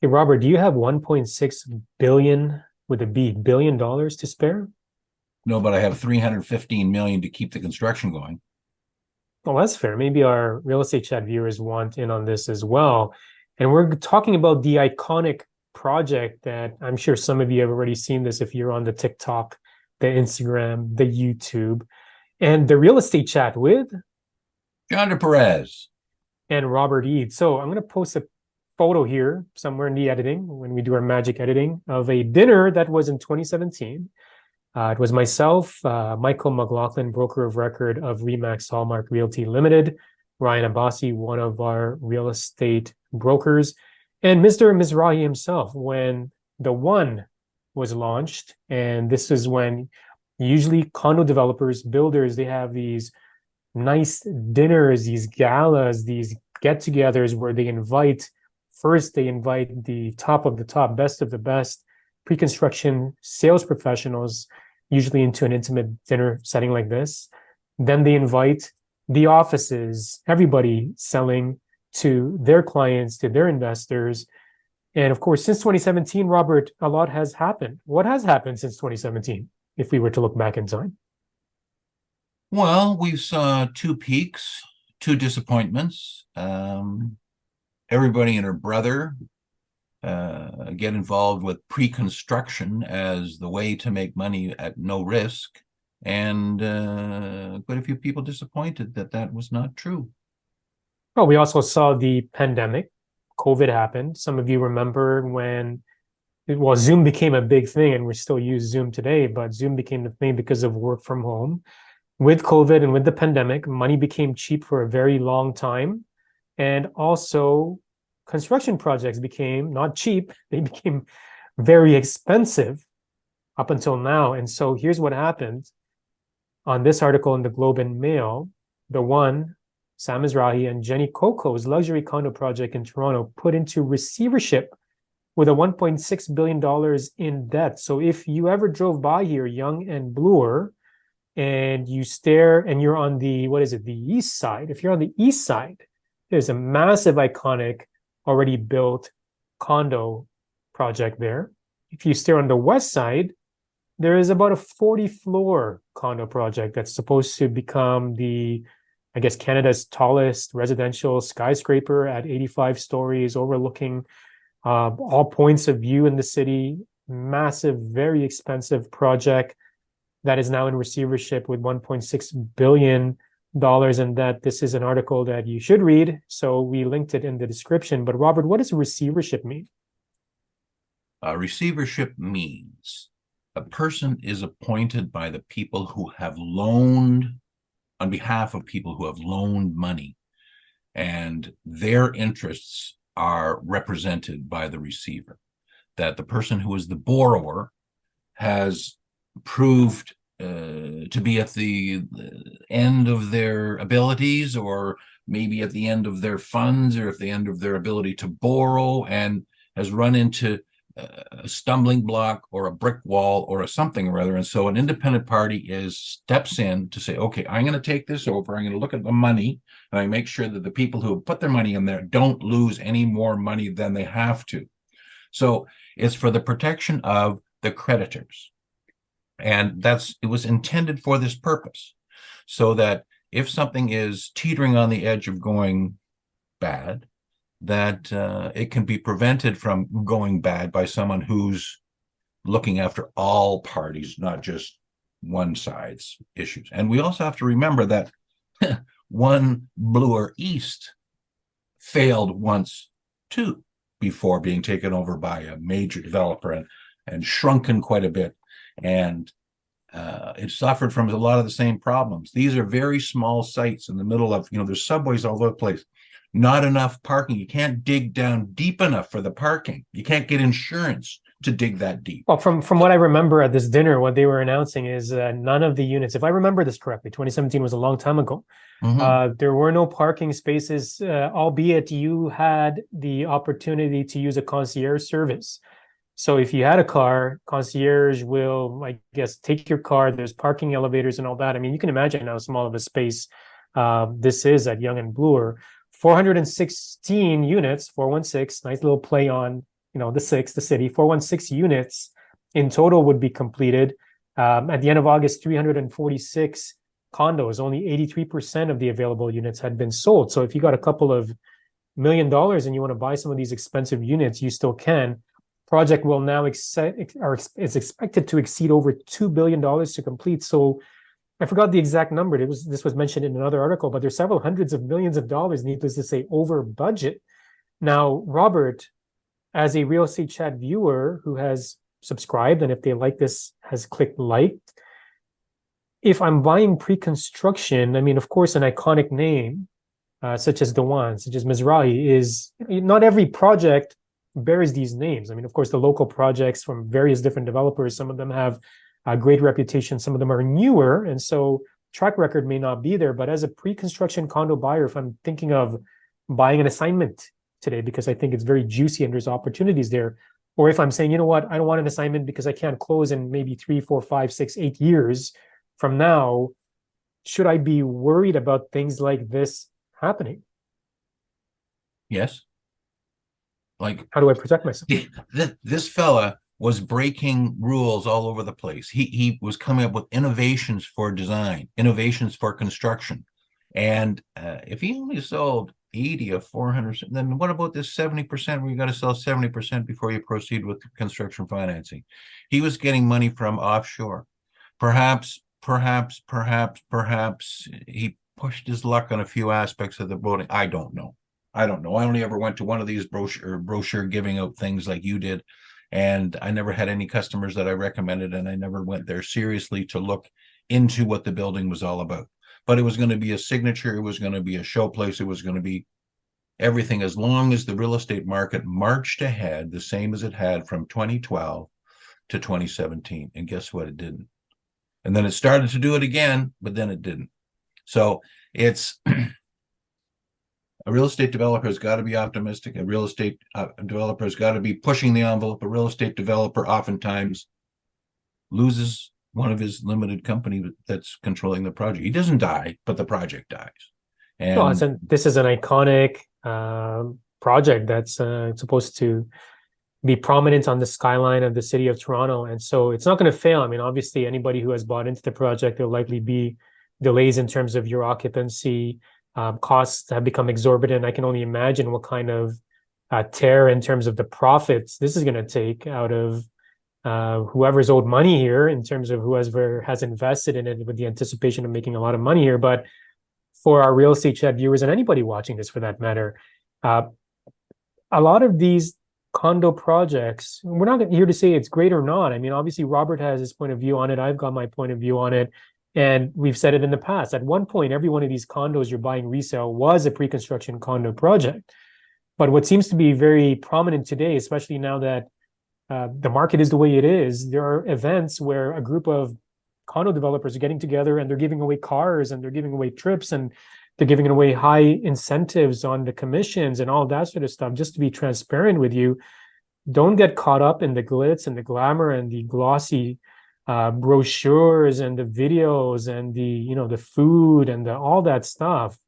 Hey, Robert, do you have 1.6 billion with a B, billion dollars to spare? No, but I have 315 million to keep the construction going. Well, that's fair. Maybe our real estate chat viewers want in on this as well. And we're talking about the iconic project that I'm sure some of you have already seen this if you're on the TikTok, the Instagram, the YouTube, and the real estate chat with John Perez. and Robert Eade. So I'm going to post a photo here somewhere in the editing when we do our magic editing of a dinner that was in 2017. It was myself, Michael McLaughlin, broker of record of Remax Hallmark Realty Limited, Ryan Abbasi, one of our real estate brokers, and Mr. Mizrahi himself when the One was launched. And this is when usually condo developers, builders, they have these nice dinners, these galas, these get-togethers where they invite the top of the top, best of the best pre-construction sales professionals, usually into an intimate dinner setting like this. Then they invite the offices, everybody selling to their clients, to their investors. And of course, since 2017, Robert, a lot has happened. What has happened since 2017, if we were to look back in time? Well, we saw two peaks, two disappointments. Everybody and her brother get involved with pre-construction as the way to make money at no risk. And quite a few people disappointed that that was not true. Well, we also saw the pandemic. COVID happened. Some of you remember when, well, Zoom became a big thing, and we still use Zoom today, but Zoom became the thing because of work from home. With COVID and with the pandemic, money became cheap for a very long time. And also, construction projects became not cheap, they became very expensive up until now. And so here's what happened on this article in the Globe and Mail. The One, Sam Mizrahi and Jenny Coco's luxury condo project in Toronto put into receivership with a $1.6 billion in debt. So if you ever drove by here, Yonge and Bloor, and you stare and you're on the, what is it, the east side. If you're on the east side, there's a massive, iconic, already built condo project there. If you stare on the west side, there is about a 40-floor condo project that's supposed to become the, I guess, Canada's tallest residential skyscraper at 85 stories, overlooking all points of view in the city. Massive, very expensive project that is now in receivership with $1.6 billion in debt. This is an article that you should read, so we linked it in the description. But Robert, what does receivership mean? Receivership means a person is appointed by the people who have loaned, on behalf of people who have loaned money, and their interests are represented by the receiver. That the person who is the borrower has proved to be at the end of their abilities, or maybe at the end of their funds, or at the end of their ability to borrow, and has run into a stumbling block or a brick wall or a something or other. And so an independent party steps in to say, okay, I'm going to take this over. I'm going to look at the money, and I make sure that the people who have put their money in there don't lose any more money than they have to. So it's for the protection of the creditors. And it was intended for this purpose, so that if something is teetering on the edge of going bad, that it can be prevented from going bad by someone who's looking after all parties, not just one side's issues. And we also have to remember that One Bloor East failed once too, before being taken over by a major developer and shrunken quite a bit. And it suffered from a lot of the same problems. These are very small sites in the middle of, there's subways all over the place. Not enough parking. You can't dig down deep enough for the parking. You can't get insurance to dig that deep. Well, from what I remember at this dinner, what they were announcing is none of the units, if I remember this correctly, 2017 was a long time ago. There were no parking spaces, albeit you had the opportunity to use a concierge service. So if you had a car, concierge will, I guess, take your car. There's parking elevators and all that. I mean, you can imagine how small of a space this is at Yonge and Bloor. 416 units, 416, nice little play on the city, 416 units in total would be completed. At the end of August, 346 condos, only 83% of the available units had been sold. So if you got a couple of $1 million and you want to buy some of these expensive units, you still can. Project will now is expected to exceed over $2 billion to complete. So I forgot the exact number. This was mentioned in another article, but there's several hundreds of millions of dollars, needless to say, over budget. Now, Robert, as a real estate chat viewer who has subscribed, and if they like this, has clicked like, if I'm buying pre-construction, I mean, of course, an iconic name such as Dewan, such as Mizrahi, is not every project bears these names. I mean, of course, the local projects from various different developers, some of them have a great reputation, some of them are newer, and so track record may not be there. But as a pre-construction condo buyer, if I'm thinking of buying an assignment today because I think it's very juicy and there's opportunities there, or if I'm saying, you know what, I don't want an assignment because I can't close in maybe 3, 4, 5, 6, 8 years from now, should I be worried about things like this happening? Yes. Like, how do I protect myself? This fella was breaking rules all over the place. He was coming up with innovations for design, innovations for construction. And if he only sold 80 of 400, then what about this 70% where you got to sell 70% before you proceed with construction financing? He was getting money from offshore. Perhaps he pushed his luck on a few aspects of the building. I don't know. I only ever went to one of these brochure giving out things like you did. And I never had any customers that I recommended, and I never went there seriously to look into what the building was all about. But it was going to be a signature. It was going to be a showplace. It was going to be everything, as long as the real estate market marched ahead the same as it had from 2012 to 2017. And guess what? It didn't. And then it started to do it again, but then it didn't. So it's a real estate developer has got to be optimistic. A real estate developer has got to be pushing the envelope. A real estate developer oftentimes loses one of his limited company that's controlling the project. He doesn't die, but the project dies. And well, this is an iconic project that's supposed to be prominent on the skyline of the city of Toronto. And so it's not going to fail. I mean, obviously, anybody who has bought into the project, there'll likely be delays in terms of your occupancy. Costs have become exorbitant. I can only imagine what kind of tear in terms of the profits this is going to take out of whoever's owed money here, in terms of whoever has invested in it with the anticipation of making a lot of money here. But for our real estate chat viewers and anybody watching this for that matter, a lot of these condo projects, we're not here to say it's great or not. I mean, obviously, Robert has his point of view on it. I've got my point of view on it. And we've said it in the past. At one point, every one of these condos you're buying resale was a pre-construction condo project. But what seems to be very prominent today, especially now that the market is the way it is, there are events where a group of condo developers are getting together and they're giving away cars and they're giving away trips and they're giving away high incentives on the commissions and all that sort of stuff. Just to be transparent with you, don't get caught up in the glitz and the glamour and the glossy brochures and the videos and the food and all that stuff.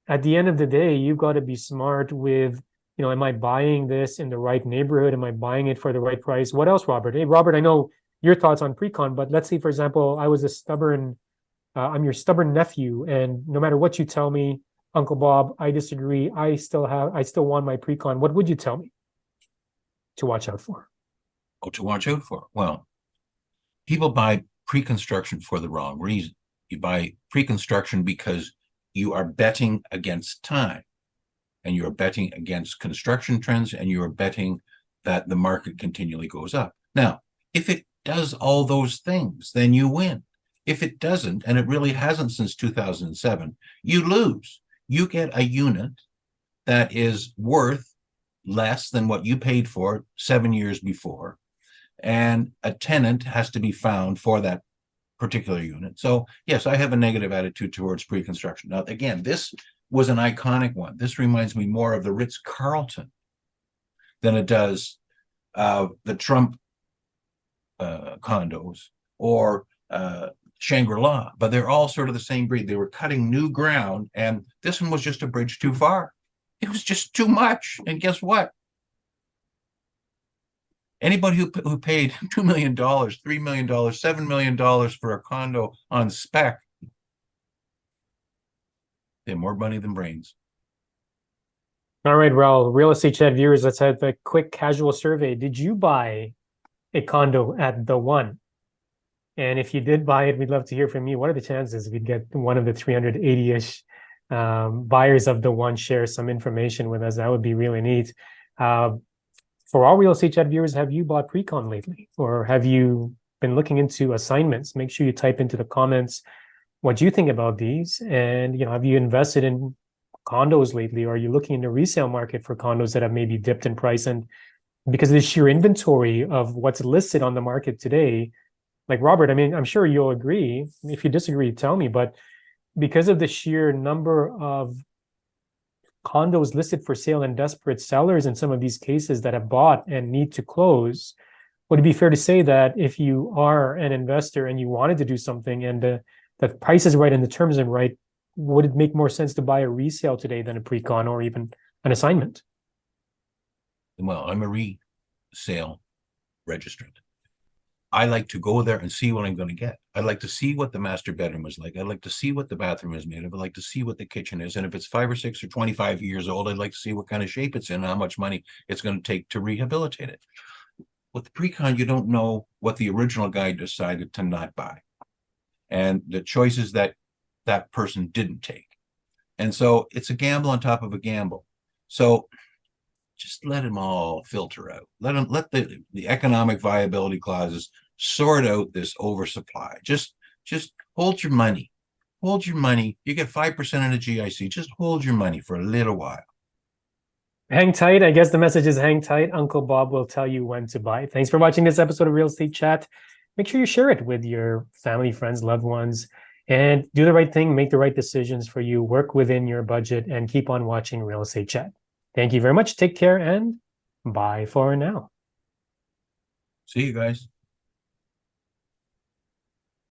At the end of the day, you've got to be smart with, am I buying this in the right neighborhood? Am I buying it for the right price? What else, Robert? Hey, Robert, I know your thoughts on pre-con, but let's say, for example, I'm your stubborn nephew, and no matter what you tell me, Uncle Bob, I disagree. I still want my pre-con. What would you tell me to watch out for? Oh, to watch out for? Well, people buy pre-construction for the wrong reason. You buy pre-construction because you are betting against time, and you're betting against construction trends, and you're betting that the market continually goes up. Now, if it does all those things, then you win. If it doesn't, and it really hasn't since 2007, you lose. You get a unit that is worth less than what you paid for 7 years before, and a tenant has to be found for that particular unit. So yes, I have a negative attitude towards pre-construction. Now, again, this was an iconic one. This reminds me more of the Ritz-Carlton than it does the Trump condos or Shangri-La, but they're all sort of the same breed. They were cutting new ground, and this one was just a bridge too far. It was just too much. And guess what? Anybody who paid $2 million, $3 million, $7 million for a condo on spec, they have more money than brains. All right, well, real estate chat viewers, let's have a quick casual survey. Did you buy a condo at the one? And if you did buy it, we'd love to hear from you. What are the chances we'd get one of the 380-ish buyers of the one share some information with us? That would be really neat. For all real estate chat viewers, have you bought pre-con lately? Or have you been looking into assignments? Make sure you type into the comments what you think about these. And, have you invested in condos lately? Or are you looking in the resale market for condos that have maybe dipped in price? And because of the sheer inventory of what's listed on the market today, like Robert, I mean, I'm sure you'll agree. If you disagree, tell me. But because of the sheer number of condos listed for sale and desperate sellers in some of these cases that have bought and need to close, would it be fair to say that if you are an investor and you wanted to do something and the price is right and the terms are right, would it make more sense to buy a resale today than a pre-con or even an assignment? Well, I'm a resale registrant. I like to go there and see what I'm going to get. I'd like to see what the master bedroom is like. I'd like to see what the bathroom is made of. I'd like to see what the kitchen is. And if it's 5 or 6 or 25 years old, I'd like to see what kind of shape it's in and how much money it's going to take to rehabilitate it. With the pre-con, you don't know what the original guy decided to not buy and the choices that that person didn't take. And so it's a gamble on top of a gamble. So just let them all filter out. Let the economic viability clauses sort out this oversupply. Just hold your money. Hold your money. You get 5% in a GIC. Just hold your money for a little while. Hang tight. I guess the message is hang tight. Uncle Bob will tell you when to buy. Thanks for watching this episode of Real Estate Chat. Make sure you share it with your family, friends, loved ones, and do the right thing, make the right decisions for you, work within your budget, and keep on watching Real Estate Chat. Thank you very much. Take care and bye for now. See you guys.